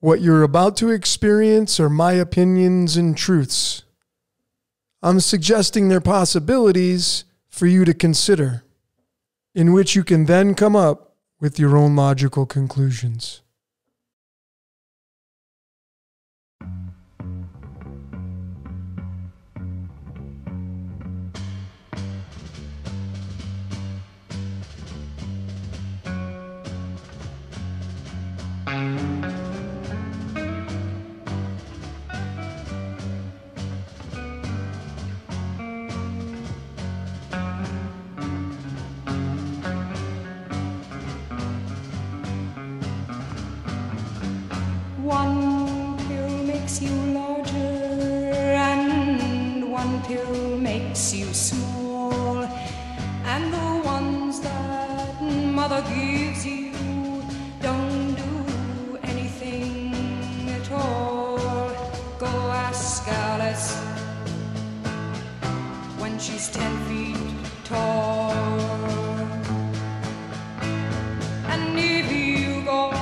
What you're about to experience are my opinions and truths. I'm suggesting they're possibilities for you to consider, in which you can then come up with your own logical conclusions. One pill makes you larger and one pill makes you small, and the ones that mother gives you don't do anything at all. Go ask Alice when she's 10 feet tall. And if you go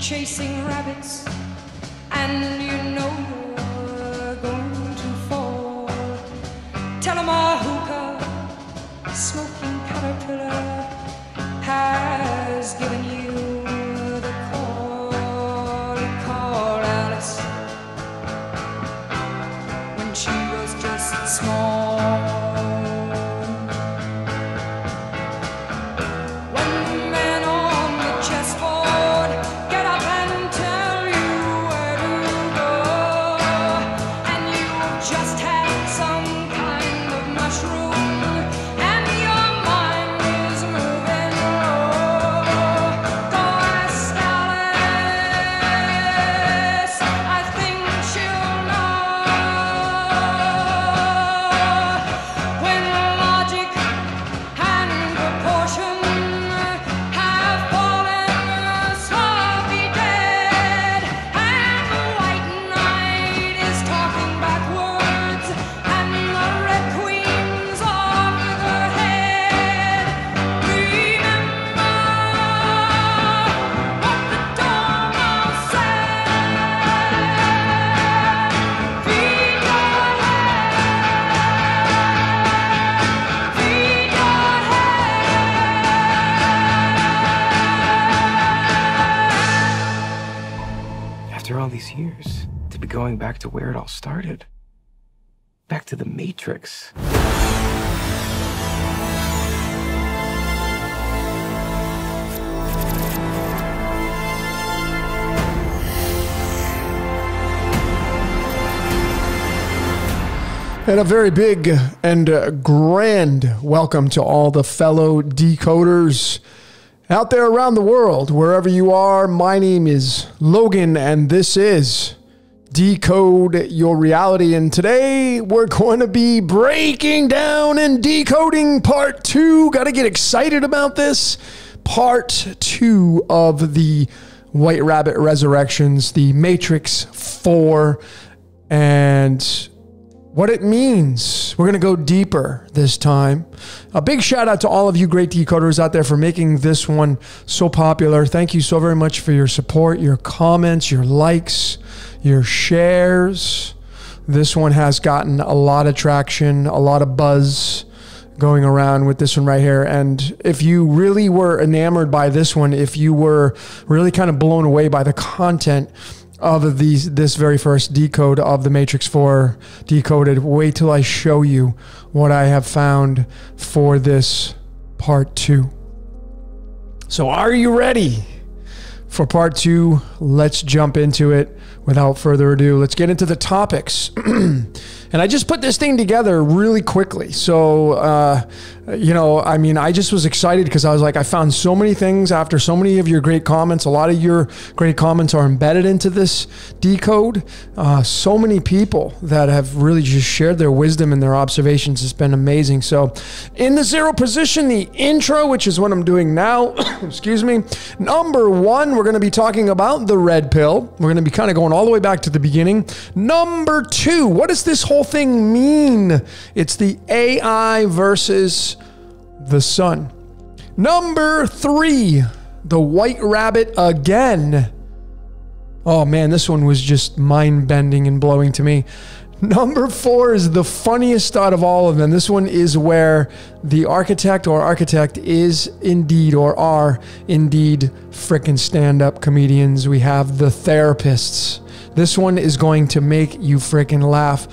chasing rabbits and you know you're going to fall, tell 'em a hookah smoking caterpillar has given you the call. Call Alice when she was just small. After all these years, to be going back to where it all started. Back to the Matrix. And a very big and grand welcome to all the fellow decoders out there around the world, wherever you are. My name is Logan, and this is Decode Your Reality. And today we're going to be breaking down and decoding part 2. Got to get excited about this. Part 2 of the White Rabbit Resurrections, the Matrix 4, and what it means. We're going to go deeper this time. A big shout out to all of you great decoders out there for making this one so popular. Thank you so very much for your support, your comments, your likes, your shares. This one has gotten a lot of traction, a lot of buzz going around with this one right here. And if you really were enamored by this one, if you were really kind of blown away by the content of this very first decode of the Matrix 4 Decoded, wait till I show you what I have found for this part 2. So are you ready for part 2? Let's jump into it. Without further ado, let's get into the topics. And I just put this thing together really quickly. So, you know, I mean, I just was excited because I was like, I found so many things after so many of your great comments. A lot of your great comments are embedded into this decode. So many people that have really just shared their wisdom and their observations. It's been amazing. So in the zero position, the intro, which is what I'm doing now, excuse me. Number 1, we're going to be talking about the red pill. We're going to be kind of going all the way back to the beginning. Number 2, what does this whole thing mean? It's the AI versus the sun. Number 3, the White Rabbit again. Oh man, this one was just mind-bending and blowing to me. Number 4 is the funniest out of all of them. This one is where the architect is indeed, or are indeed, frickin' stand-up comedians. We have the therapists. This one is going to make you frickin' laugh.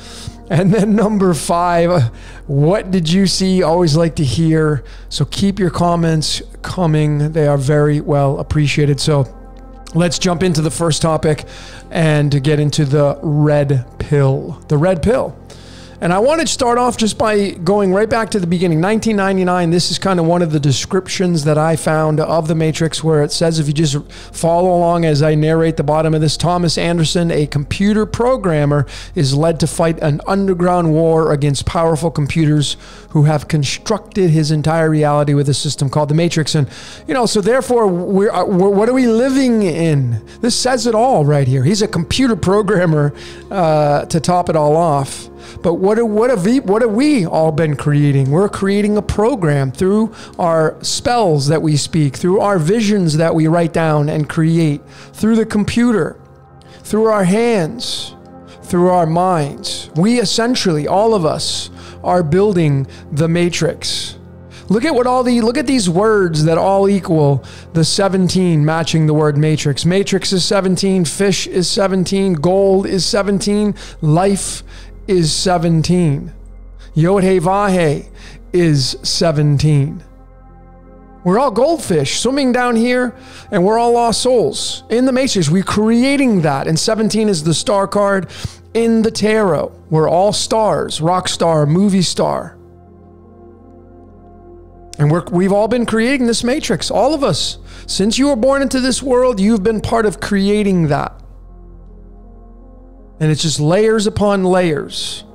And then number 5, what did you see? Always like to hear. So keep your comments coming. They are very well appreciated. So let's jump into the first topic and get into the red pill. The red pill. And I want to start off just by going right back to the beginning. 1999, this is kind of one of the descriptions that I found of The Matrix, where it says, if you just follow along as I narrate the bottom of this, Thomas Anderson, a computer programmer, is led to fight an underground war against powerful computers who have constructed his entire reality with a system called The Matrix. And, you know, so therefore, what are we living in? This says it all right here. He's a computer programmer to top it all off. But what have we all been creating? We're creating a program through our spells that we speak, through our visions that we write down and create, through the computer, through our hands, through our minds. We essentially, all of us, are building the Matrix. Look at these words that all equal the 17 matching the word matrix. Matrix is 17, fish is 17, gold is 17, life is 17. Yod-Heh-Vah-Heh is 17. We're all goldfish swimming down here, and we're all lost souls. In the Matrix, we're creating that. And 17 is the star card in the tarot. We're all stars, rock star, movie star. And we've all been creating this Matrix, all of us. Since you were born into this world, you've been part of creating that. And it's just layers upon layers.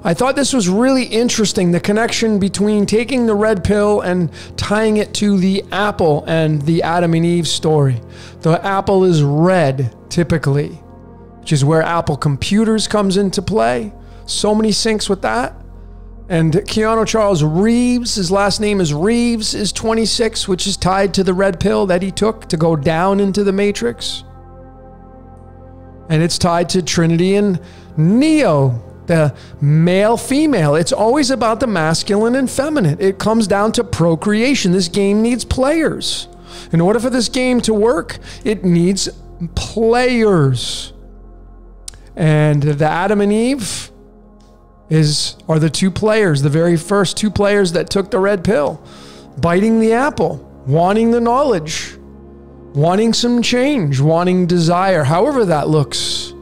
I thought this was really interesting, the connection between taking the red pill and tying it to the apple and the Adam and Eve story. The apple is red, typically, which is where Apple Computers comes into play. So many syncs with that. And Keanu Charles Reeves, his last name is Reeves, is 26, which is tied to the red pill that he took to go down into the Matrix. And it's tied to Trinity and Neo, the male-female. It's always about the masculine and feminine. It comes down to procreation. This game needs players. In order for this game to work, it needs players. And the Adam and Eve are the two players, the very first two players that took the red pill, biting the apple, wanting the knowledge, wanting some change, wanting desire, however that looks.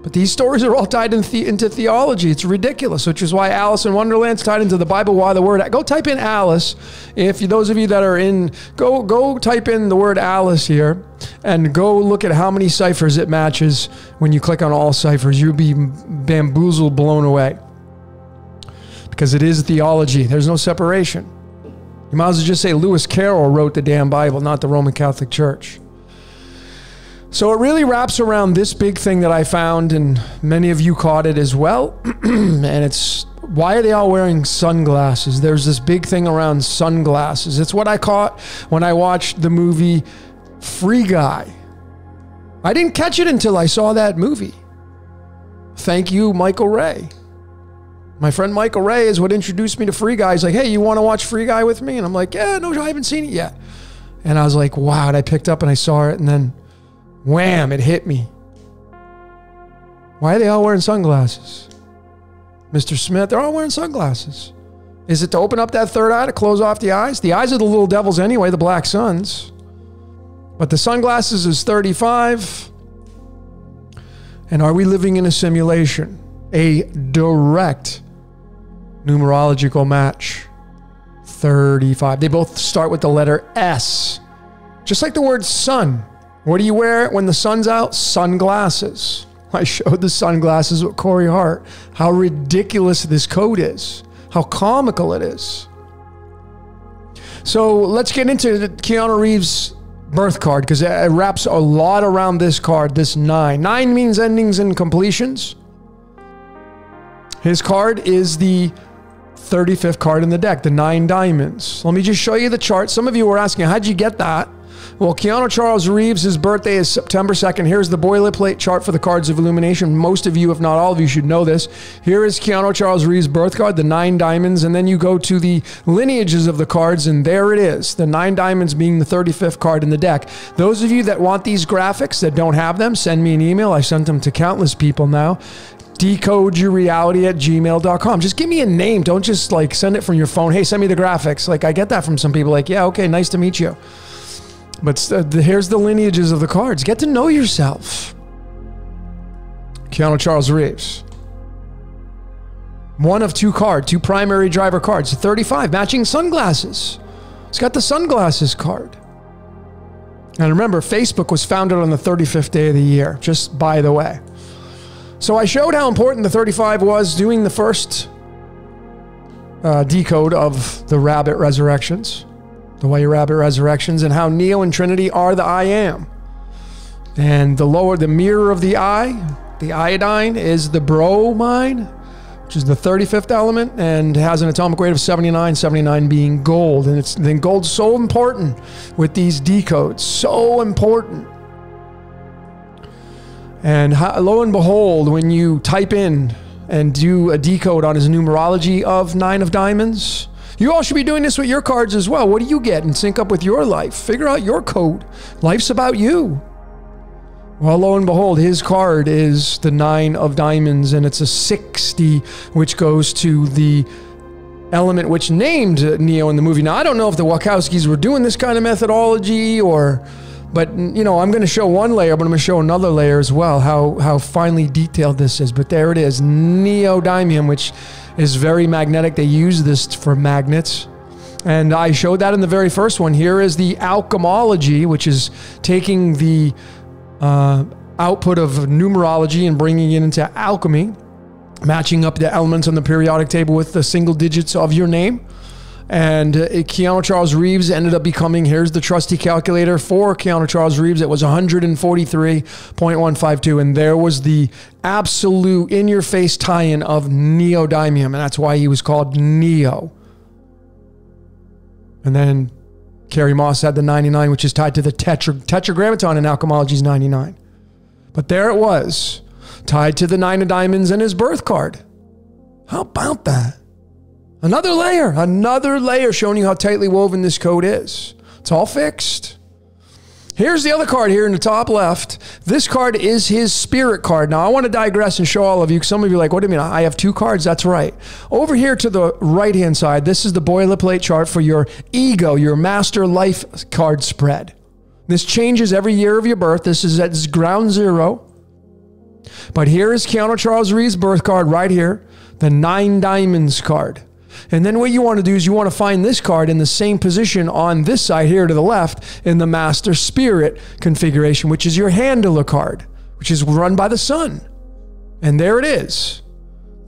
But these stories are all tied into theology. It's ridiculous, which is why Alice in Wonderland's tied into the Bible. Why the word? Go type in Alice. If those of you that are in, go type in the word Alice here, and go look at how many ciphers it matches. When you click on all ciphers, you'll be bamboozled, blown away, because it is theology. There's no separation. You might as well just say Lewis Carroll wrote the damn Bible, not the Roman Catholic Church. So it really wraps around this big thing that I found, and many of you caught it as well. And it's, why are they all wearing sunglasses? There's this big thing around sunglasses. It's what I caught when I watched the movie Free Guy. I didn't catch it until I saw that movie. Thank you, Michael Ray. My friend Michael Ray is what introduced me to Free Guy. He's like, hey, you want to watch Free Guy with me? And I'm like, yeah, no, I haven't seen it yet. And I was like, wow. And I picked up and I saw it, and then wham, it hit me. Why are they all wearing sunglasses? Mr. Smith, they're all wearing sunglasses. Is it to open up that third eye, to close off the eyes? The eyes are the little devils anyway, the black suns. But the sunglasses is 35. And are we living in a simulation? A direct numerological match. 35. They both start with the letter S. Just like the word sun. What do you wear when the sun's out? Sunglasses. I showed the sunglasses with Corey Hart. How ridiculous this code is. How comical it is. So let's get into Keanu Reeves' birth card, because it wraps a lot around this card, this 9. 9 means endings and completions. His card is the 35th card in the deck, the 9 diamonds. Let me just show you the chart. Some of you were asking, how'd you get that? Well, Keanu Charles Reeves' birthday is September 2nd. Here's the boilerplate chart for the cards of illumination. Most of you, if not all of you, should know this. Here is Keanu Charles Reeves' birth card, the 9 diamonds, and then you go to the lineages of the cards, and there it is, the 9 diamonds being the 35th card in the deck. Those of you that want these graphics that don't have them, send me an email. I sent them to countless people now. decodeyourreality@gmail.com. Just give me a name. Don't just like send it from your phone. Hey, send me the graphics. Like I get that from some people like, yeah, okay, nice to meet you. But here's the lineages of the cards. Get to know yourself. Keanu Charles Reeves. One of 2 cards, 2 primary driver cards. 35, matching sunglasses. It's got the sunglasses card. And remember, Facebook was founded on the 35th day of the year, just by the way. So I showed how important the 35 was doing the first decode of the Rabbit Resurrections. The White Rabbit Resurrections, and how Neo and Trinity are the I Am. And the mirror of the eye, the iodine, is the bromine, which is the 35th element, and has an atomic weight of 79, 79 being gold. And then gold's so important with these decodes, so important. And lo and behold, when you type in and do a decode on his numerology of 9 of diamonds, you all should be doing this with your cards as well. What do you get and sync up with your life? Figure out your code. Life's about you. Well, lo and behold, his card is the 9 of diamonds, and it's a 60, which goes to the element which named Neo in the movie. Now, I don't know if the Wachowskis were doing this kind of methodology but you know, I'm going to show one layer, but I'm going to show another layer as well, how finely detailed this is. But there it is, neodymium, which is very magnetic. They use this for magnets. And I showed that in the very first one. Here is the alchemology, which is taking the output of numerology and bringing it into alchemy, matching up the elements on the periodic table with the single digits of your name. And Keanu Charles Reeves ended up becoming, here's the trusty calculator for Keanu Charles Reeves. It was 143.152. And there was the absolute in-your-face tie-in of neodymium. And that's why he was called Neo. And then Carrie Moss had the 99, which is tied to the tetragrammaton in alchemology is 99. But there it was, tied to the 9 of diamonds in his birth card. How about that? Another layer showing you how tightly woven this code is. It's all fixed. Here's the other card here in the top left. This card is his spirit card. Now, I want to digress and show all of you, because some of you are like, what do you mean? I have 2 cards? That's right. Over here to the right-hand side, this is the boilerplate chart for your ego, your master life card spread. This changes every year of your birth. This is at ground zero. But here is Keanu Charles Reeves' birth card right here, the 9 diamonds card. And then what you want to do is you want to find this card in the same position on this side here to the left in the Master Spirit configuration, which is your handler card, which is run by the sun. And there it is,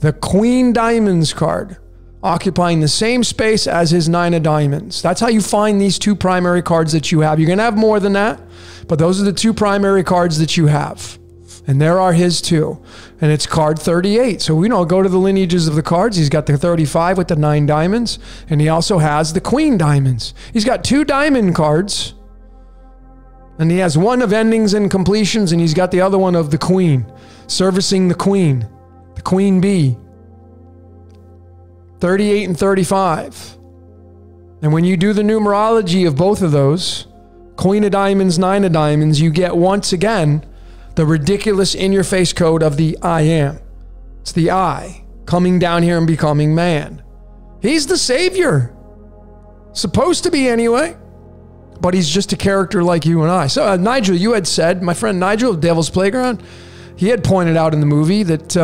the Queen Diamonds card, occupying the same space as his 9 of diamonds. That's how you find these 2 primary cards that you have. You're going to have more than that, but those are the 2 primary cards that you have. And there are his 2. And it's card 38. So we go to the lineages of the cards. He's got the 35 with the 9 diamonds. And he also has the Queen Diamonds. He's got 2 diamond cards. And he has one of endings and completions. And he's got the other one of the Queen, servicing the Queen Bee. 38 and 35. And when you do the numerology of both of those, Queen of Diamonds, 9 of Diamonds, you get once again the ridiculous in-your-face code of the I Am. It's the I coming down here and becoming man. He's the savior. Supposed to be anyway. But he's just a character like you and I. So Nigel, you had said, my friend Nigel of Devil's Playground, he had pointed out in the movie that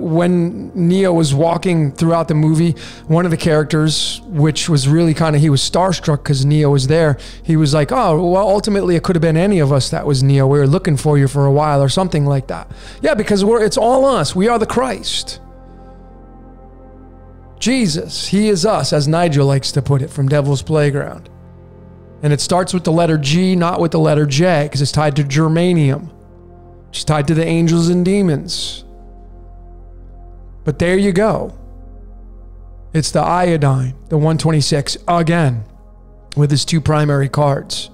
when Neo was walking throughout the movie, one of the characters, which was really kind of, he was starstruck because Neo was there. He was like, oh, well, ultimately it could have been any of us that was Neo. We were looking for you for a while or something like that. Yeah, because it's all us. We are the Christ. Jesus, he is us, as Nigel likes to put it from Devil's Playground. And it starts with the letter G, not with the letter J, because it's tied to germanium. It's tied to the angels and demons. But there you go. It's the iodine, the 126, again, with his 2 primary cards.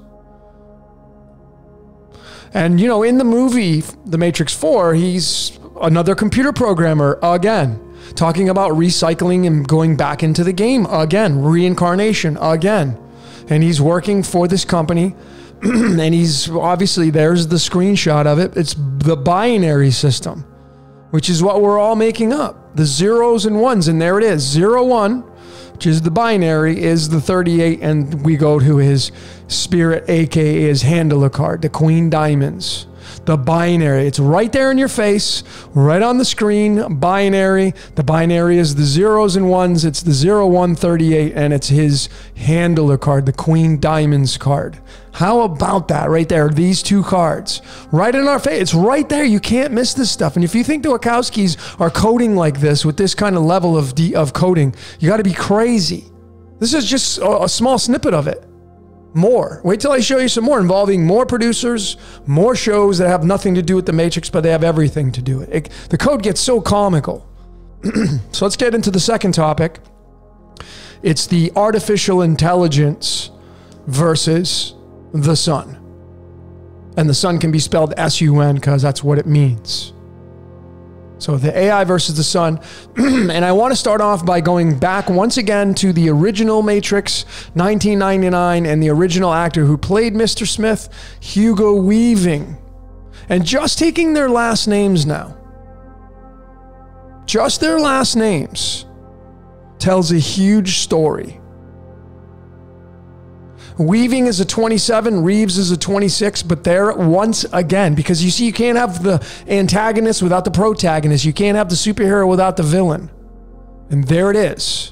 And, in the movie, The Matrix 4, he's another computer programmer again, talking about recycling and going back into the game again, reincarnation again. And he's working for this company. And he's obviously, there's the screenshot of it. It's the binary system, which is what we're all making up. The zeros and ones. And there it is. 0, 1, which is the binary, is the 38. And we go to his spirit, aka his handler card, the Queen Diamonds. The binary. It's right there in your face, right on the screen. Binary. The binary is the zeros and ones. It's the 0, 1, 38, and it's his handler card, the Queen Diamonds card. How about that right there? These two cards right in our face. It's right there. You can't miss this stuff. And if you think the Wachowskis are coding like this with this kind of level of coding, you got to be crazy. This is just a small snippet of it. More. Wait till I show you some more involving more producers, more shows that have nothing to do with the Matrix, but they have everything to do with it. The code gets so comical. So let's get into the second topic. It's the artificial intelligence versus the sun. And the sun can be spelled S-U-N because that's what it means. So the AI versus the sun. And I want to start off by going back once again to the original Matrix, 1999, and the original actor who played Mr. Smith, Hugo Weaving. And just taking their last names now. Just their last names tells a huge story. Weaving is a 27, Reeves is a 26, but there once again, because you see, you can't have the antagonist without the protagonist. You can't have the superhero without the villain. And there it is.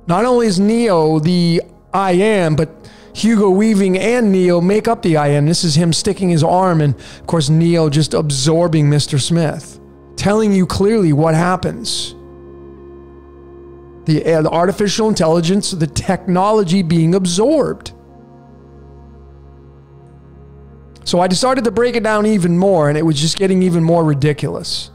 Not only is Neo the I Am, but Hugo Weaving and Neo make up the I Am. This is him sticking his arm, and of course Neo just absorbing Mr. Smith, telling you clearly what happens. The artificial intelligence, the technology being absorbed. So I decided to break it down even more, and it was just getting even more ridiculous.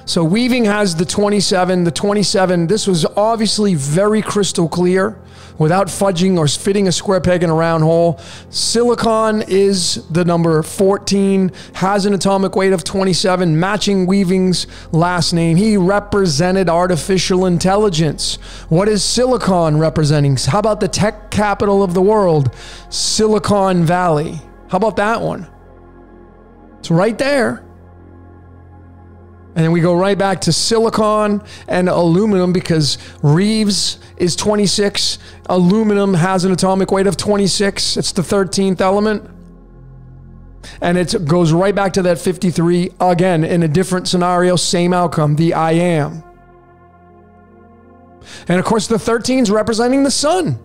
So Weaving has the 27. The 27, this was obviously very crystal clear without fudging or fitting a square peg in a round hole. Silicon is the number 14, has an atomic weight of 27, matching Weaving's last name. He represented artificial intelligence. What is Silicon representing? How about the tech capital of the world, Silicon Valley? How about that one? It's right there. And then we go right back to silicon and aluminum because Reeves is 26. Aluminum has an atomic weight of 26. It's the 13th element. And it goes right back to that 53 again in a different scenario, same outcome, the I Am. And of course the 13 is representing the sun.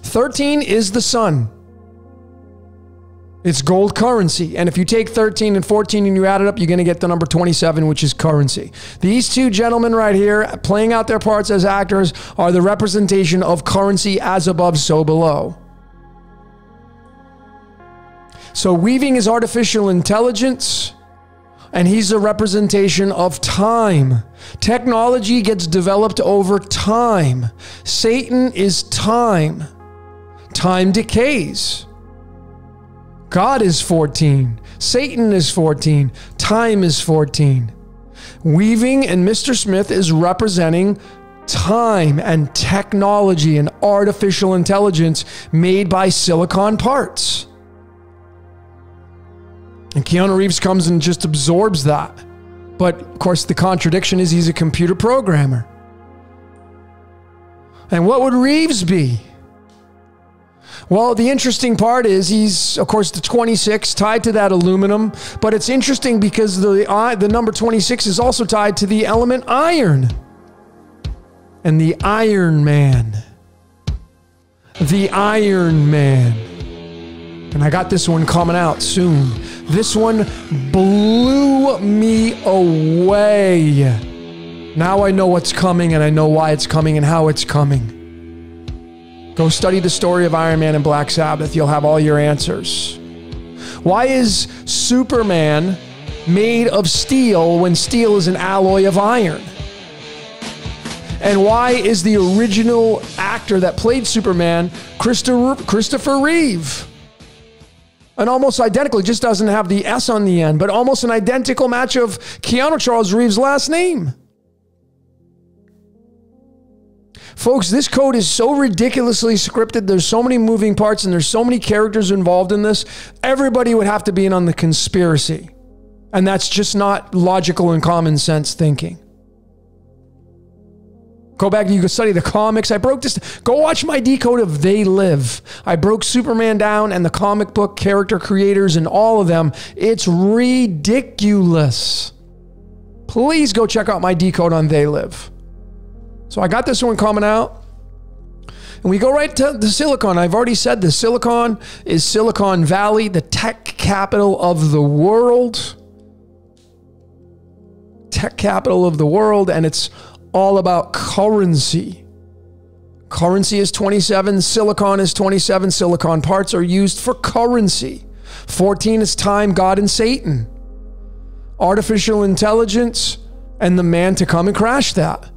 13 is the sun. It's gold currency. And if you take 13 and 14 and you add it up, you're going to get the number 27, which is currency. These two gentlemen right here, playing out their parts as actors, are the representation of currency as above, so below. So Weaving is artificial intelligence, and he's a representation of time. Technology gets developed over time. Satan is time. Time decays. God is 14. Satan is 14. Time is 14. Weaving and Mr. Smith is representing time and technology and artificial intelligence made by silicon parts. And Keanu Reeves comes and just absorbs that. But of course the contradiction is he's a computer programmer. And what would Reeves be? Well, the interesting part is he's, of course, the 26 tied to that aluminum, but it's interesting because the number 26 is also tied to the element iron. And the Iron Man. The Iron Man. And I got this one coming out soon. This one blew me away. Now I know what's coming, and I know why it's coming and how it's coming. Go study the story of Iron Man and Black Sabbath. You'll have all your answers. Why is Superman made of steel when steel is an alloy of iron? And why is the original actor that played Superman Christopher Reeve? An almost identical, it just doesn't have the S on the end, but almost an identical match of Keanu Charles Reeves' last name. Folks, this code is so ridiculously scripted. There's so many moving parts and there's so many characters involved in this. Everybody would have to be in on the conspiracy. And that's just not logical and common sense thinking. Go back and you can study the comics. I broke this. Go watch my decode of They Live. I broke Superman down and the comic book character creators and all of them. It's ridiculous. Please go check out my decode on They Live. So I got this one coming out. And we go right to the Silicon. I've already said this. Silicon is Silicon Valley, the tech capital of the world. Tech capital of the world. And it's all about currency. Currency is 27. Silicon is 27. Silicon parts are used for currency. 14 is time, God, and Satan. Artificial intelligence and the man to come and crash that.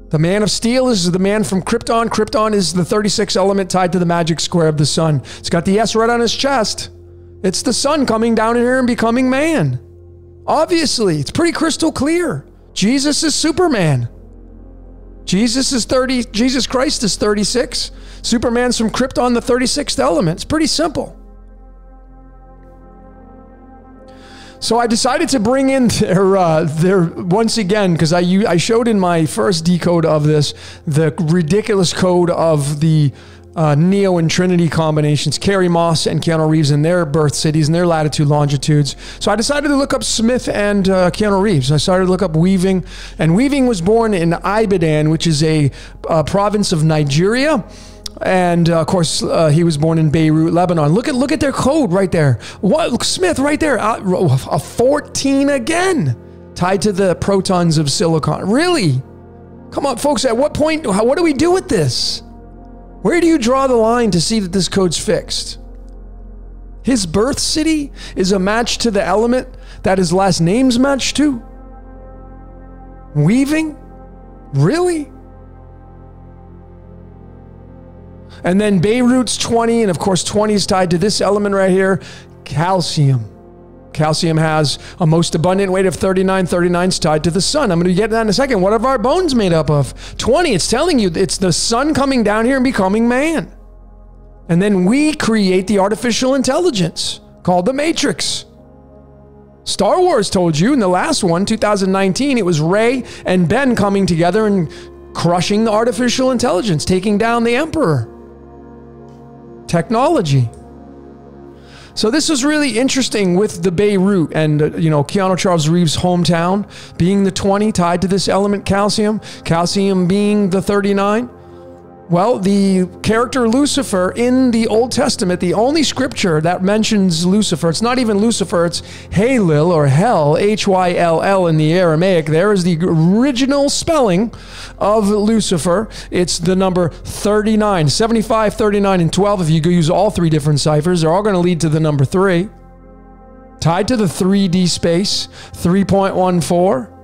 The Man of Steel is the man from Krypton. Krypton is the 36th element tied to the magic square of the sun. It's got the S right on his chest. It's the sun coming down in here and becoming man. Obviously, it's pretty crystal clear. Jesus is Superman. Jesus Christ is 36. Superman's from Krypton, the 36th element. It's pretty simple. So I decided to bring in their once again, because I showed in my first decode of this, the ridiculous code of the Neo and Trinity combinations, Carrie Moss and Keanu Reeves in their birth cities and their latitude, longitudes. So I decided to look up Smith and Keanu Reeves. I started to look up Weaving, and Weaving was born in Ibadan, which is a province of Nigeria. And of course, he was born in Beirut, Lebanon. Look at their code right there. What Smith right there? A 14 again, tied to the protons of silicon. Really? Come on, folks. At what point? What do we do with this? Where do you draw the line to see that this code's fixed? His birth city is a match to the element that his last name's matched to. Weaving? Really? And then Beirut's 20, and of course 20 is tied to this element right here, calcium. Calcium has a most abundant weight of 39. 39 is tied to the sun. I'm going to get to that in a second. What are our bones made up of? 20, it's telling you it's the sun coming down here and becoming man. And then we create the artificial intelligence called the Matrix. Star Wars told you in the last one, 2019, it was Rey and Ben coming together and crushing the artificial intelligence, taking down the Emperor. Technology. So this was really interesting with the Beirut and, Keanu Charles Reeves' hometown being the 20 tied to this element calcium, calcium being the 39. Well, the character Lucifer in the Old Testament, the only scripture that mentions Lucifer, it's not even Lucifer, it's Halil or Hell, Hyll in the Aramaic. There is the original spelling of Lucifer. It's the number 39, 75, 39, and 12. If you use all three different ciphers, they're all going to lead to the number 3. Tied to the 3D space, 3.14.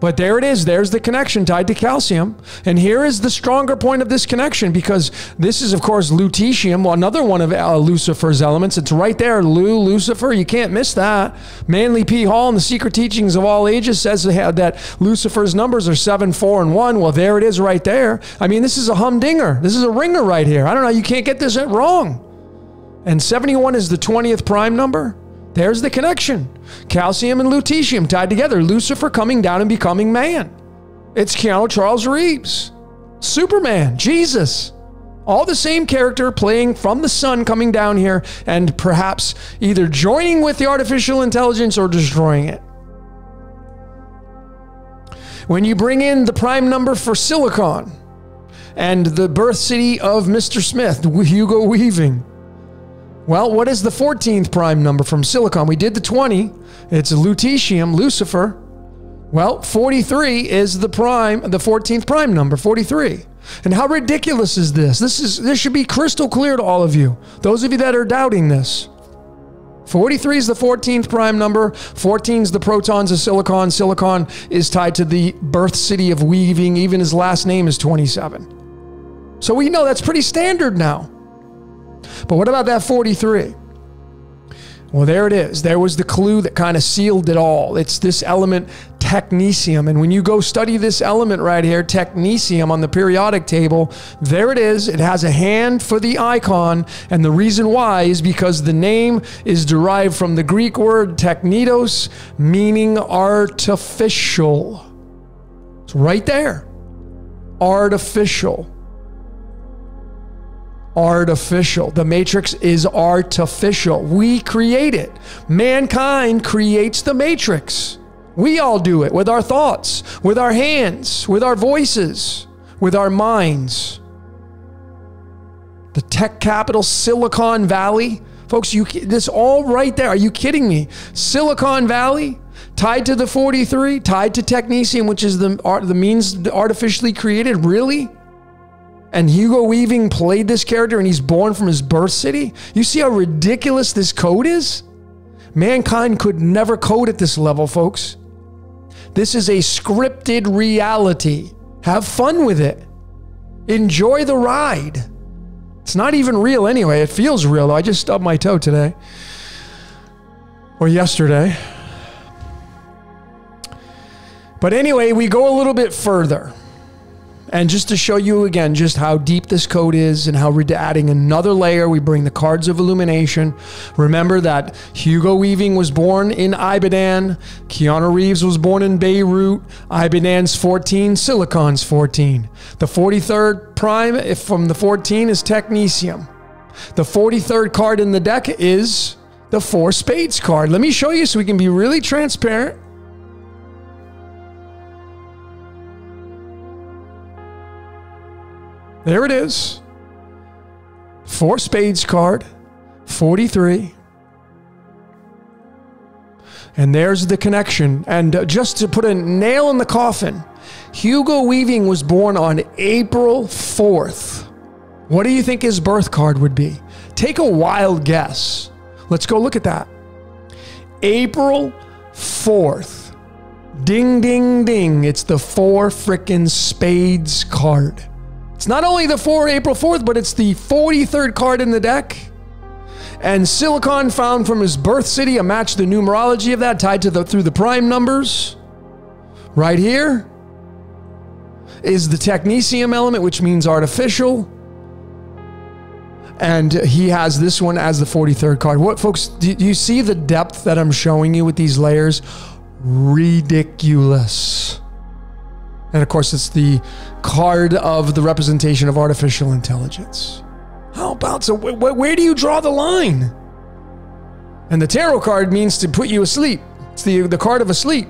But there it is. There's the connection tied to calcium. And here is the stronger point of this connection, because this is, of course, lutetium, another one of Lucifer's elements. It's right there, Lucifer. You can't miss that. Manly P. Hall in The Secret Teachings of All Ages says that Lucifer's numbers are 7, 4, and 1. Well, there it is right there. I mean, this is a humdinger. This is a ringer right here. I don't know. You can't get this wrong. And 71 is the 20th prime number. There's the connection. Calcium and lutetium tied together. Lucifer coming down and becoming man. It's Keanu Charles Reeves. Superman. Jesus. All the same character playing from the sun coming down here and perhaps either joining with the artificial intelligence or destroying it. When you bring in the prime number for silicon and the birth city of Mr. Smith, Hugo Weaving, well, what is the 14th prime number from silicon? We did the 20. It's lutetium, Lucifer. Well, 43 is the 14th prime number, 43. And how ridiculous is this? This should be crystal clear to all of you. Those of you that are doubting this. 43 is the 14th prime number. 14 is the protons of silicon. Silicon is tied to the birth city of Weaving. Even his last name is 27. So we know that's pretty standard now. But what about that 43? Well, there it is. There was the clue that kind of sealed it all. It's this element, technetium. And when you go study this element right here, technetium on the periodic table, there it is. It has a hand for the icon. And the reason why is because the name is derived from the Greek word technetos, meaning artificial. It's right there. Artificial. Artificial. The matrix is artificial. We create it. Mankind creates the matrix. We all do it with our thoughts, with our hands, with our voices, with our minds. The tech capital, Silicon Valley. Folks, this all right there. Are you kidding me? Silicon Valley, tied to the 43, tied to technetium, which is the means artificially created. Really? And Hugo Weaving played this character and he's born from his birth city? You see how ridiculous this code is? Mankind could never code at this level, folks. This is a scripted reality. Have fun with it. Enjoy the ride. It's not even real anyway. It feels real though. I just stubbed my toe today. Or yesterday. But anyway, we go a little bit further. And just to show you again just how deep this code is and how we're adding another layer, we bring the cards of illumination. Remember that Hugo Weaving was born in Ibadan. Keanu Reeves was born in Beirut. Ibadan's 14, Silicon's 14. The 43rd prime from the 14 is technetium. The 43rd card in the deck is the 4 spades card. Let me show you so we can be really transparent. There it is. 4 spades card, 43. And there's the connection. And just to put a nail in the coffin, Hugo Weaving was born on April 4th. What do you think his birth card would be? Take a wild guess. Let's go look at that. April 4th. Ding, ding, ding. It's the 4 frickin' spades card. It's not only the April 4th, but it's the 43rd card in the deck. And Silicon found from his birth city a match the numerology of that tied to through the prime numbers. Right here is the technetium element, which means artificial. And he has this one as the 43rd card. What, folks, do you see the depth that I'm showing you with these layers? Ridiculous. And of course, it's the card of the representation of artificial intelligence. How about, so where do you draw the line? And the tarot card means to put you asleep. It's the card of asleep.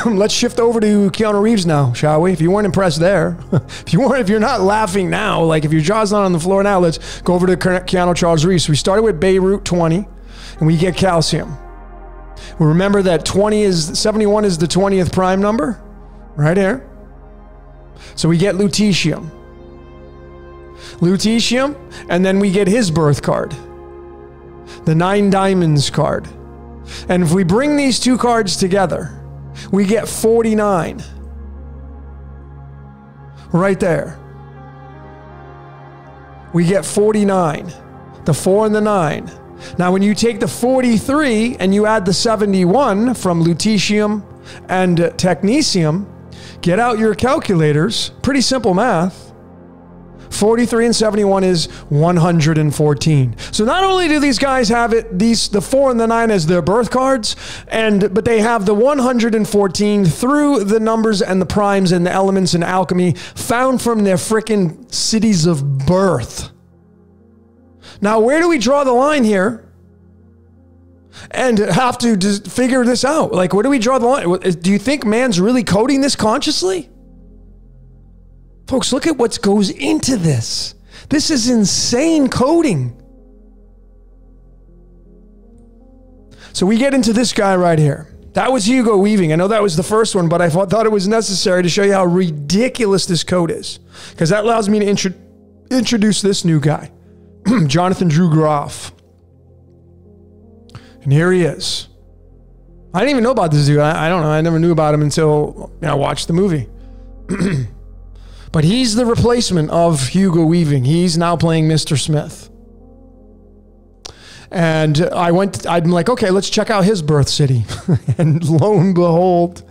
Let's shift over to Keanu Reeves now, shall we? If you weren't impressed there, if you're not laughing now, like if your jaw's not on the floor now, let's go over to Keanu Charles Reeves. We started with Beirut 20, and we get calcium. We remember that 71 is the 20th prime number, right here. So we get lutetium. Lutetium, and then we get his birth card, the 9 diamonds card. And if we bring these two cards together, we get 49. Right there. We get 49. The 4 and the 9. Now, when you take the 43 and you add the 71 from lutetium and technetium, get out your calculators. Pretty simple math. 43 and 71 is 114. So not only do these guys have the 4 and the 9 as their birth cards, but they have the 114 through the numbers and the primes and the elements and alchemy found from their frickin' cities of birth. Now, where do we draw the line here? And have to just figure this out. Like, where do we draw the line? Do you think man's really coding this consciously? Folks, look at what goes into this. This is insane coding. So we get into this guy right here. That was Hugo Weaving. I know that was the first one, but I thought it was necessary to show you how ridiculous this code is, because that allows me to introduce this new guy. Jonathan Drew Groff. And here he is. I didn't even know about this dude. I don't know. I never knew about him until I watched the movie. But he's the replacement of Hugo Weaving. He's now playing Mr. Smith. And I'm like, okay, let's check out his birth city. And lo and behold,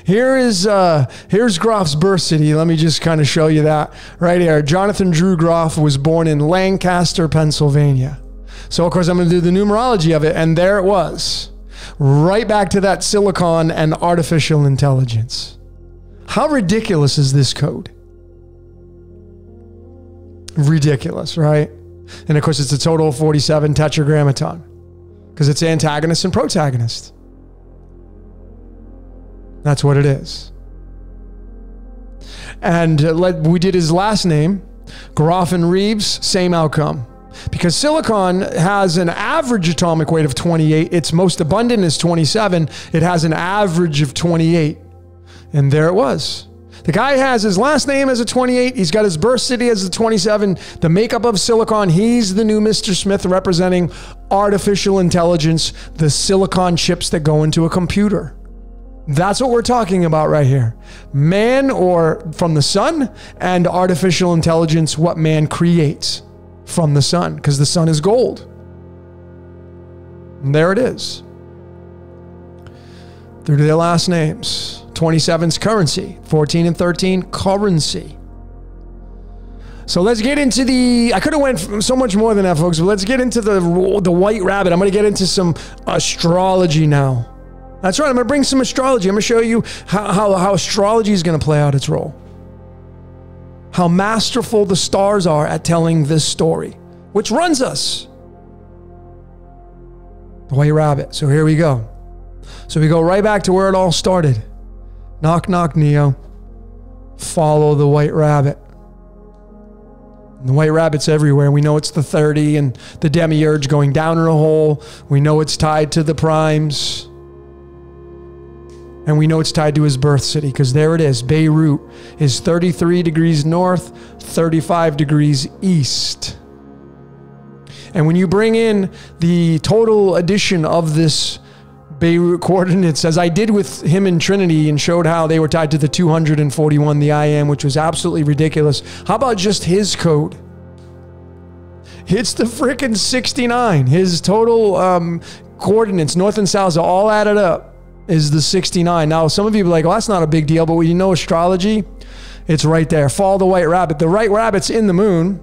here's Groff's birth city. Let me just kind of show you that right here. Jonathan Drew Groff was born in Lancaster, Pennsylvania. So, of course, I'm going to do the numerology of it. And there it was. Right back to that silicon and artificial intelligence. How ridiculous is this code? Ridiculous, right? And of course, it's a total of 47 tetragrammaton because it's antagonist and protagonist. That's what it is. And we did his last name, Groff and Reeves, same outcome. Because silicon has an average atomic weight of 28. Its most abundant is 27. It has an average of 28. And there it was. The guy has his last name as a 28. He's got his birth city as a 27. The makeup of silicon, he's the new Mr. Smith representing artificial intelligence, the silicon chips that go into a computer. That's what we're talking about right here. Man or from the sun, and artificial intelligence, what man creates from the sun, because the sun is gold. And there it is. Through their last names. 27's currency. 14 and 13, currency. So let's get into I could have went so much more than that, folks, but let's get into the White Rabbit. I'm going to get into some astrology now. That's right, I'm going to bring some astrology. I'm going to show you how astrology is going to play out its role. How masterful the stars are at telling this story, which runs us. The White Rabbit. So here we go. So we go right back to where it all started. Knock, knock, Neo. Follow the White Rabbit. And the White Rabbit's everywhere. We know it's the 30 and the demiurge going down in a hole. We know it's tied to the primes. And we know it's tied to his birth city because there it is. Beirut is 33 degrees north, 35 degrees east. And when you bring in the total addition of this Beirut coordinates, as I did with him in Trinity and showed how they were tied to the 241, the IM, which was absolutely ridiculous. How about just his code? It's the frickin' 69. His total coordinates, north and south, are all added up, is the 69. Now, some of you are like, well, that's not a big deal, but when you know astrology, it's right there. Follow the White Rabbit. The White Rabbit's in the moon.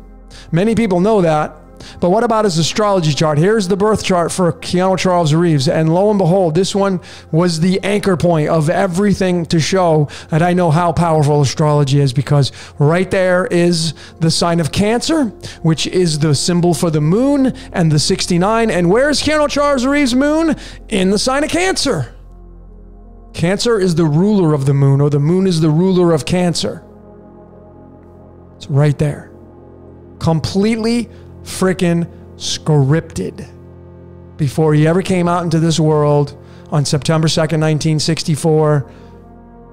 Many people know that. But what about his astrology chart? Here's the birth chart for Keanu Charles Reeves. And lo and behold, this one was the anchor point of everything to show that I know how powerful astrology is, because right there is the sign of Cancer, which is the symbol for the moon, and the 69. And where's Keanu Charles Reeves' moon? In the sign of Cancer. Cancer is the ruler of the moon, or the moon is the ruler of Cancer. It's right there. Completely freaking scripted before he ever came out into this world on September 2nd, 1964.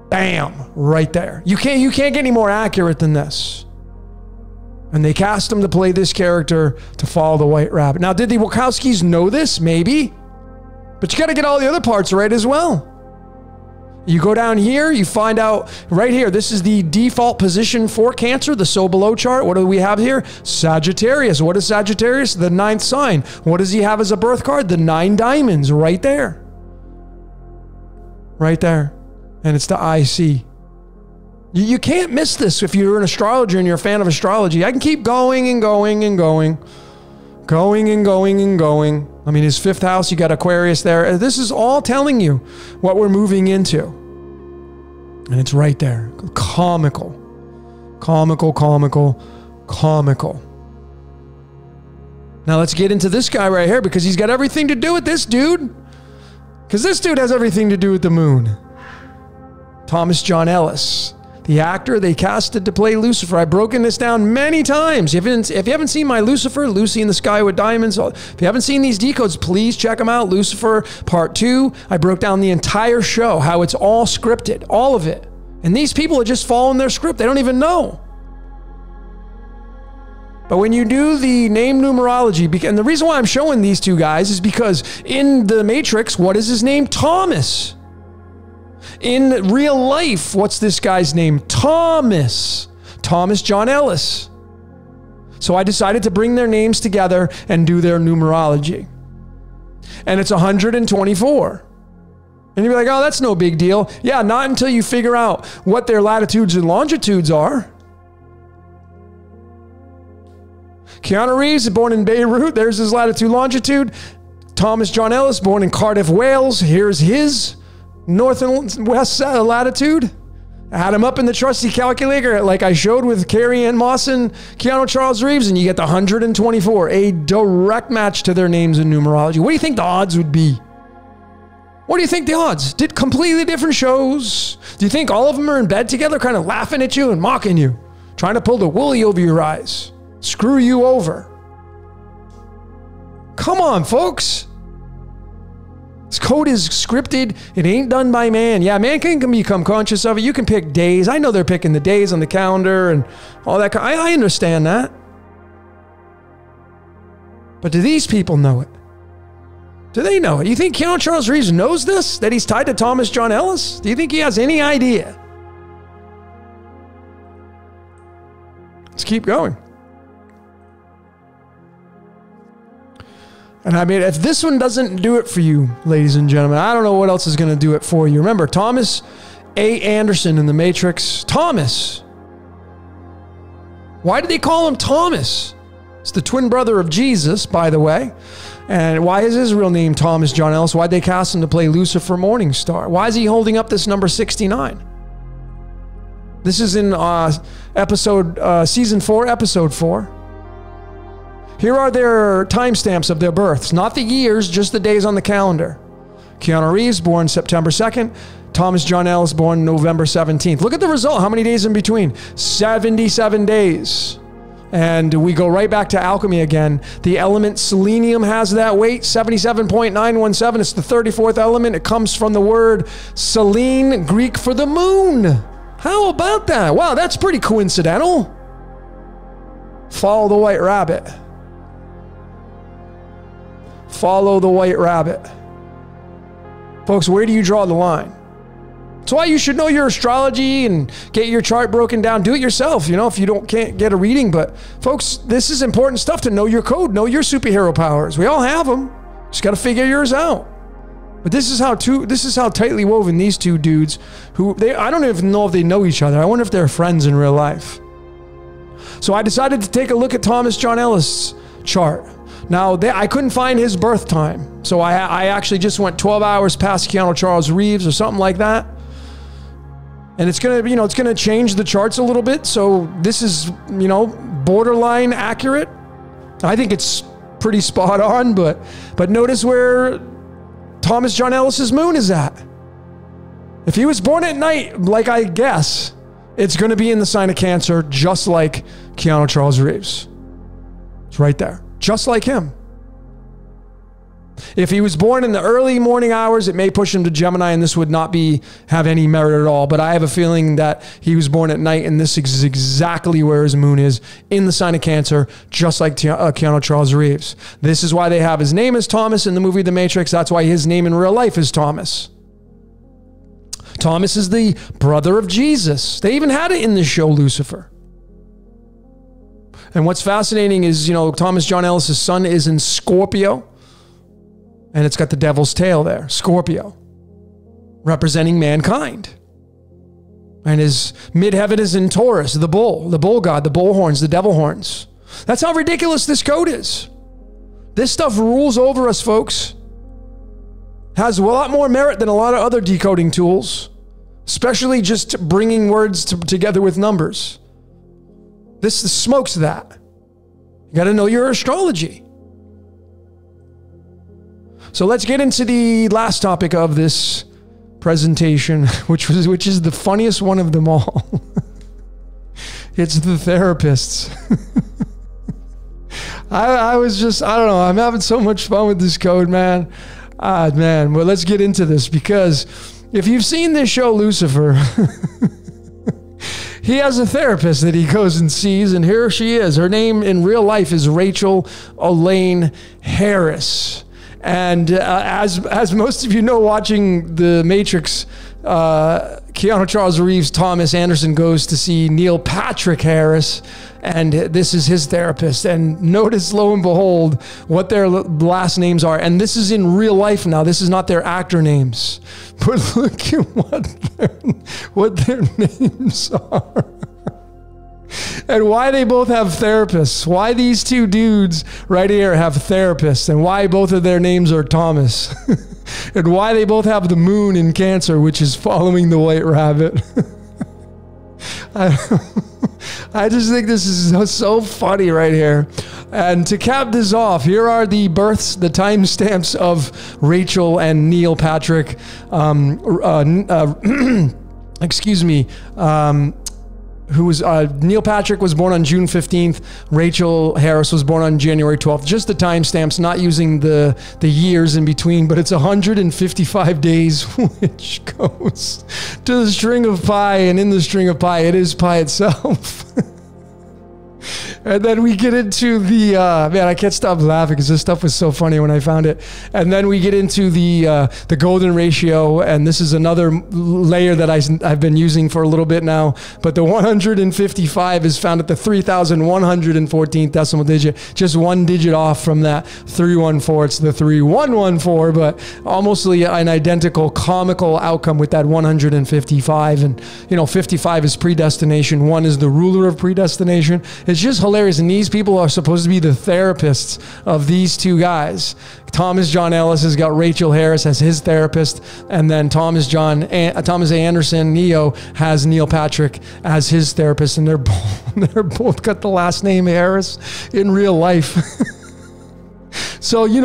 Bam, right there. You can't get any more accurate than this. And they cast him to play this character to follow the White Rabbit. Now, did the Wachowskis know this? Maybe. But you got to get all the other parts right as well. You go down here, you find out right here, this is the default position for Cancer, the so below chart. What do we have here? Sagittarius. What is Sagittarius? The 9th sign. What does he have as a birth card? The 9 diamonds right there. Right there. And it's the IC. You can't miss this if you're an astrologer and you're a fan of astrology. I can keep going and going and going. Going and going and going. I mean, his 5th house, you got Aquarius there. This is all telling you what we're moving into. And it's right there. Comical. Comical, comical, comical. Now let's get into this guy right here, because he's got everything to do with this dude. Because this dude has everything to do with the moon. Thomas John Ellis. The actor they casted to play Lucifer. I've broken this down many times. If you haven't seen my Lucifer, Lucy in the Sky with Diamonds, if you haven't seen these decodes, please check them out. Lucifer Part 2. I broke down the entire show, how it's all scripted, all of it. And these people are just following their script. They don't even know. But when you do the name numerology, and the reason why I'm showing these two guys is because in the Matrix, what is his name? Thomas. In real life, what's this guy's name? Thomas John Ellis. So I decided to bring their names together and do their numerology. And it's 124. And you'd be like, oh, that's no big deal. Yeah, not until you figure out what their latitudes and longitudes are. Keanu Reeves, born in Beirut, there's his latitude, longitude. Thomas John Ellis, born in Cardiff, Wales, here's his north and west latitude. Add them up in the trusty calculator like I showed with Carrie Ann Moss and Keanu Charles Reeves, and you get the 124, a direct match to their names in numerology. What do you think the odds would be? What do you think the odds? Did completely different shows. Do you think all of them are in bed together kind of laughing at you and mocking you, trying to pull the woolly over your eyes? Screw you over. Come on, folks. This code is scripted. It ain't done by man. Yeah, man can become conscious of it. You can pick days. I know they're picking the days on the calendar and all that. I understand that. But do these people know it? Do they know it? You think Keanu Charles Reeves knows this? That he's tied to Thomas John Ellis? Do you think he has any idea? Let's keep going. And I mean, if this one doesn't do it for you, ladies and gentlemen, I don't know what else is going to do it for you. Remember, Thomas A. Anderson in The Matrix. Thomas. Why did they call him Thomas? It's the twin brother of Jesus, by the way. And why is his real name Thomas John Ellis? Why'd they cast him to play Lucifer Morningstar? Why is he holding up this number 69? This is in season 4, episode 4. Here are their timestamps of their births. Not the years, just the days on the calendar. Keanu Reeves, born September 2nd. Thomas John Ellis, born November 17th. Look at the result. How many days in between? 77 days. And we go right back to alchemy again. The element selenium has that weight, 77.917. It's the 34th element. It comes from the word selene, Greek for the moon. How about that? Wow, that's pretty coincidental. Follow the white rabbit. Follow the white rabbit. Folks, where do you draw the line? That's why you should know your astrology and get your chart broken down. Do it yourself, you know, if you can't get a reading. But folks, this is important stuff to know your code, know your superhero powers. We all have them. Just got to figure yours out. But this is how tightly woven these two dudes I don't even know if they know each other. I wonder if they're friends in real life. So I decided to take a look at Thomas John Ellis' chart. Now, I couldn't find his birth time. So I actually just went 12 hours past Keanu Charles Reeves or something like that. And it's going to, it's going to change the charts a little bit. So this is, borderline accurate. I think it's pretty spot on, but notice where Thomas John Ellis's moon is at. If he was born at night, like I guess, it's going to be in the sign of Cancer, just like Keanu Charles Reeves. It's right there. Just like him. If he was born in the early morning hours, it may push him to Gemini, and this would not have any merit at all. But I have a feeling that he was born at night, and this is exactly where his moon is, in the sign of Cancer, just like Keanu Charles Reeves. This is why they have his name as Thomas in the movie The Matrix. That's why his name in real life is Thomas. Thomas is the brother of Jesus. They even had it in the show Lucifer. And what's fascinating is, Thomas John Ellis' sun is in Scorpio, and it's got the devil's tail there, Scorpio, representing mankind. And his midheaven is in Taurus, the bull god, the bull horns, the devil horns. That's how ridiculous this code is. This stuff rules over us, folks. Has a lot more merit than a lot of other decoding tools, especially just bringing words together with numbers. This smokes that. You got to know your astrology. So let's get into the last topic of this presentation, which is the funniest one of them all. It's the therapists. I don't know. I'm having so much fun with this code, man. Man. Well, let's get into this, because if you've seen this show, Lucifer, he has a therapist that he goes and sees, and here she is. Her name in real life is Rachel Elaine Harris. And as most of you know, watching The Matrix Keanu Charles Reeves, Thomas Anderson, goes to see Neil Patrick Harris, and this is his therapist. And notice, lo and behold, what their last names are. And this is in real life now. This is not their actor names. But look at what their names are. And why they both have therapists. Why these two dudes right here have therapists. And why both of their names are Thomas. And why they both have the moon in Cancer, which is following the White Rabbit. I just think this is so funny right here. And to cap this off, here are the births, the timestamps of Rachel and Neil Patrick. Excuse me. Neil Patrick was born on June 15th. Rachel Harris was born on January 12th. Just the timestamps, not using the years in between, but it's 155 days, which goes to the string of pi, and in the string of pi, it is pi itself. And then we get into the, man, I can't stop laughing because this stuff was so funny when I found it. And then we get into the golden ratio, and this is another layer that I've been using for a little bit now. But the 155 is found at the 3,114th decimal digit, just one digit off from that 314. It's the 3114, but almost an identical comical outcome with that 155. And, 55 is predestination. 1 is the ruler of predestination. It's just hilarious. And these people are supposed to be the therapists of these two guys. Thomas John Ellis has got Rachel Harris as his therapist, and then Thomas A. Anderson, Neo, has Neil Patrick as his therapist, and they're both got the last name Harris in real life. So, you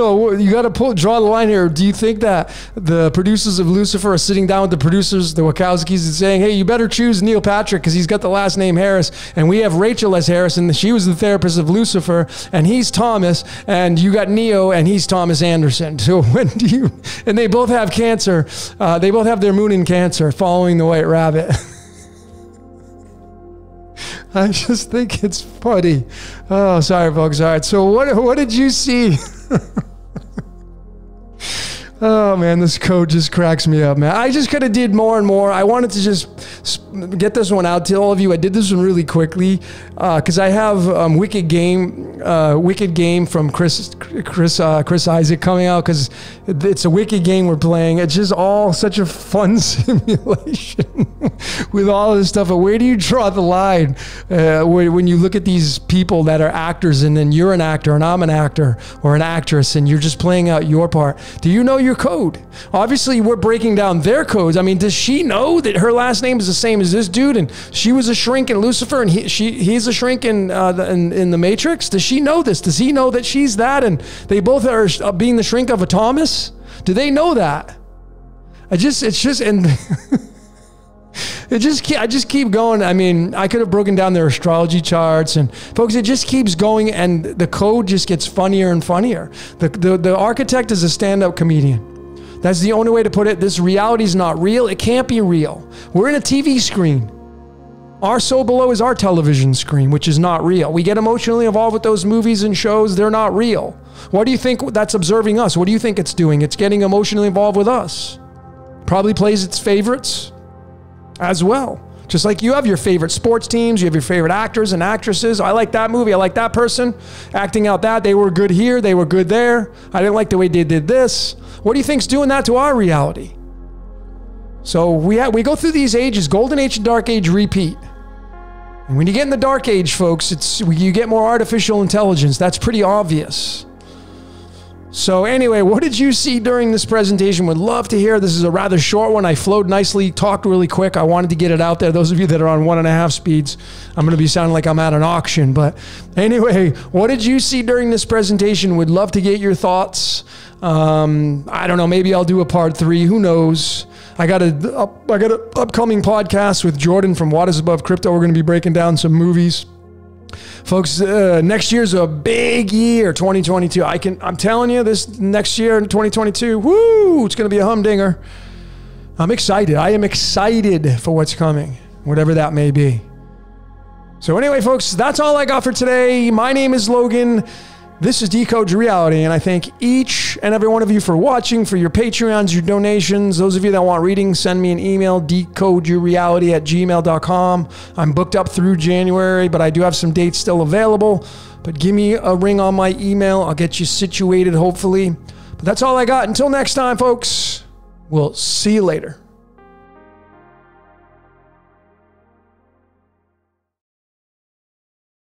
got to draw the line here. Do you think that the producers of Lucifer are sitting down with the producers, the Wachowskis, and saying, hey, you better choose Neil Patrick because he's got the last name Harris, and we have Rachel as Harris, and she was the therapist of Lucifer, and he's Thomas, and you got Neo, and he's Thomas Anderson. So and they both have Cancer. They both have their moon in Cancer, following the White Rabbit. I just think it's funny. Oh, sorry, folks. All right. So what did you see? Oh, man, this code just cracks me up, man. I just could have did more and more. I wanted to just get this one out to all of you. I did this one really quickly because I have Wicked Game from Chris Isaac coming out, because it's a Wicked Game we're playing. It's just all such a fun simulation with all this stuff. But where do you draw the line when you look at these people that are actors, and then you're an actor and I'm an actor or an actress, and you're just playing out your part? Do you know your code? Obviously, we're breaking down their codes. I mean, does she know that her last name is the same as this dude, and she was a shrink in Lucifer, and he's a shrink in the Matrix? Does she know this? Does he know that she's that, and they both are being the shrink of a Thomas? Do they know that? I just keep going. I mean, I could have broken down their astrology charts, and folks, it just keeps going, and the code just gets funnier and funnier. The architect is a stand-up comedian. That's the only way to put it. This reality is not real. It can't be real. We're in a TV screen. Our soul below is our television screen, which is not real. We get emotionally involved with those movies and shows. They're not real. What do you think that's observing us? What do you think it's doing? It's getting emotionally involved with us. Probably plays its favorites as well. Just like you have your favorite sports teams, you have your favorite actors and actresses. I like that movie. I like that person acting out that. They were good here. They were good there. I didn't like the way they did this. What do you think's doing that to our reality? So we go through these ages. Golden Age and Dark Age repeat. And when you get in the Dark Age, folks, you get more artificial intelligence. That's pretty obvious. So anyway, what did you see during this presentation? Would love to hear. This is a rather short one. I flowed nicely, talked really quick. I wanted to get it out there. Those of you that are on 1.5 speeds, I'm going to be sounding like I'm at an auction. But anyway, what did you see during this presentation? Would love to get your thoughts. I don't know. Maybe I'll do a part 3. Who knows? I got an upcoming podcast with Jordan from What is Above Crypto. We're going to be breaking down some movies. Folks, next year's a big year, 2022. I'm telling you, this next year in 2022, woo, it's going to be a humdinger. I'm excited. I am excited for what's coming, whatever that may be. So anyway, folks, that's all I got for today. My name is Logan. This is Decode Your Reality, and I thank each and every one of you for watching, for your Patreons, your donations. Those of you that want readings, send me an email, decodeyourreality@gmail.com. I'm booked up through January, but I do have some dates still available. But give me a ring on my email. I'll get you situated, hopefully. But that's all I got. Until next time, folks, we'll see you later.